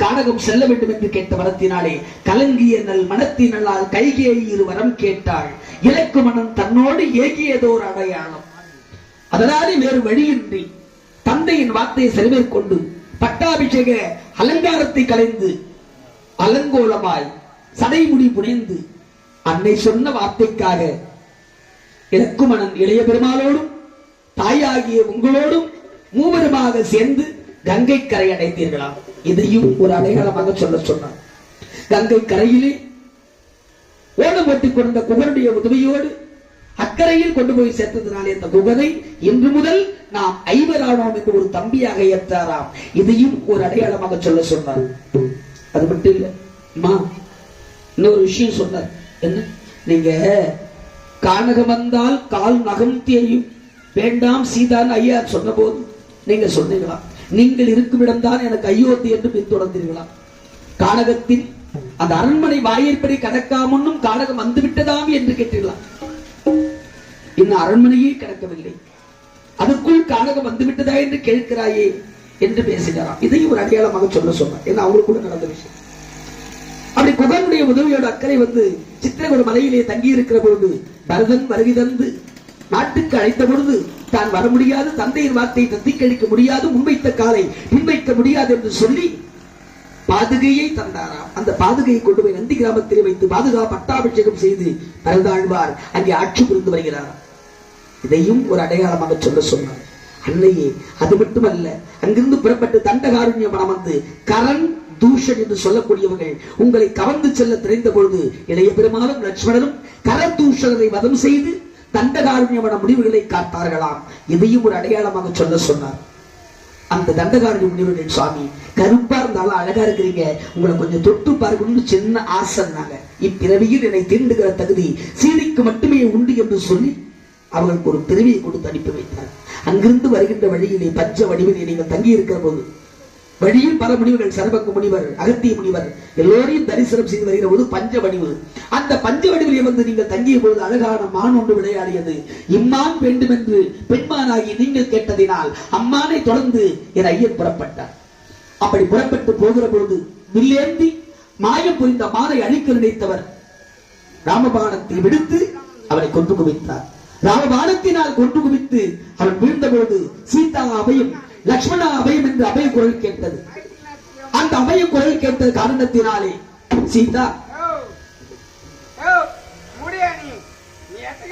கானகம் செல்ல வேண்டும் என்று கேட்ட வரத்தினாலே கலங்கிய நல் மனத்தினால் கைகேயி வரம் கேட்டாள். இலக்கு மனம் தன்னோடு ஏகியதோர் அடையாளம். அதனாலே வேறு வழியின்றி தந்தையின் வார்த்தையை செலவேற்கொண்டு பட்டாபிஷேக அலங்காரத்தை கலைந்து அலங்கோலமாய் சடைமுடி புனைந்து அன்னை சொன்ன வார்த்தைக்காக இலக்குமணன் இளைய பெருமாளோடும் தாயாகிய உங்களோடும் மூவருமாக சேர்ந்து கங்கை கரை அடைந்தீர்களாம். இதையும் ஒரு அடையாளமாக சொல்ல சொன்னார். கங்கை கரையிலே ஓடம் ஓட்டிக் கொண்ட குகனுடைய உதவியோடு அக்கறையில் கொண்டு போய் சேர்த்ததுனாலே இந்த குகனை இன்று முதல் நாம் ஐவரானோம் என்று ஒரு தம்பியாக ஏற்றாராம். இதையும் ஒரு அடையாளமாக சொல்ல சொன்னார். அது மட்டும் இல்ல, இன்னொரு விஷயம் சொன்னார். என்ன? நீங்க கானகம் வந்தால் கால் நகம் தேயும் வேண்டாம் சீதான் ஐயா சொன்ன போது நீங்க சொன்னீங்களா, நீங்கள் இருக்கும் இடம்தான் எனக்கு அயோத்தி என்று பின்தொடர்ந்தீர்களா? கானகத்தில் அந்த அரண்மனை வாயிற்படி கடக்காமன்னும் கானகம் வந்து விட்டதாம் என்று கேட்டீர்களா? இன்னும் அரண்மனையே கிடக்கவில்லை, அதற்குள் கானகம் வந்து விட்டதா என்று கேட்கிறாயே என்று பேசுகிறாராம். இதையும் ஒரு அடையாளமாக சொல்ல சொன்னார். ஏன்னா அவங்களுக்கு கூட நடந்த விஷயம். அப்படி குகனுடைய உதவியோட அக்கறை வந்து சித்திரகூட மலையிலே தங்கி இருக்கிற பொழுது பரதன் வருகை தந்து நாட்டுக்கு அழைத்த பொழுது தான் வர முடியாது, தந்தையின் வார்த்தையை தத்திக்கழிக்க முடியாது, முன்வைத்த காலை பின்வைக்க முடியாது என்று சொல்லி பாதுகையை தந்தாராம். அந்த பாதுகையை கொண்டு போய் நந்தி கிராமத்திலே வைத்து பாதுகா பட்டாபிஷேகம் செய்து பரதாழ்வார் அங்கே ஆட்சி புரிந்து வருகிறார். இதையும் ஒரு அடையாளமாக சொல்ல சொன்னார். அன்னையே அது மட்டுமல்ல, அங்கிருந்து புறப்பட்டு தண்டகாருண்ய மனம் வந்து கரண் தூஷன் என்று சொல்லக்கூடியவர்கள் உங்களை கவர்ந்து செல்ல தெரிந்த பொழுது இளைய பெருமாளும் லட்சுமணனும் கரதூஷணரை வதம் செய்து தண்டகாருண்யமான முடிவுகளை காத்தார்களாம். இதையும் ஒரு அடையாளமாக சொல்ல சொன்னார். அந்த தண்டகாருண்ய முனிவர்கள், சுவாமி கருப்பா இருந்தாலும் அழகா இருக்கிறீங்க, உங்களை கொஞ்சம் தொட்டு பார்க்கணும்னு சின்ன ஆசைனாங்க. இப்பிறவியில் என்னை தீண்டுகிற தகுதி சீதைக்கு மட்டுமே உண்டு என்று சொல்லி அவர்களுக்கு ஒரு பிறவியை கொடுத்து அனுப்பி வைத்தார். அங்கிருந்து வருகின்ற வழியிலே பஞ்ச வடிவிலே நீங்கள் தங்கி இருக்கிற போது வழியில் பல முனிவர்கள், சரபங்க முனிவர், அகத்திய முனிவர் எல்லோரையும் தரிசனம் செய்து வருகிற போது பஞ்ச வடிவு, அந்த பஞ்ச வடிவிலே வந்து நீங்கள் தங்கிய பொழுது அழகான மான் ஒன்று விளையாடியது. இம்மான் வேண்டும் என்று பெண்மானாகி நீங்கள் கேட்டதினால் அம்மானை தொடர்ந்து என் ஐயன் புறப்பட்டார். அப்படி புறப்பட்டு போகிற பொழுது வில்லேந்தி மாயம் புரிந்த மானை அழிக்க நினைத்தவர் ராமபாணத்தை விடுத்து அவனை கொண்டு குவித்தார். ராமபாணத்தினால் கொண்டு குவித்து அவன் வீழ்ந்த பொழுது சீதா அபயம், லக்ஷ்மணா அபயம் என்று அபய குரல் கேட்டது. அந்த அபய குரல் கேட்ட காரணத்தினாலே சீதா முடியா நீ எத்த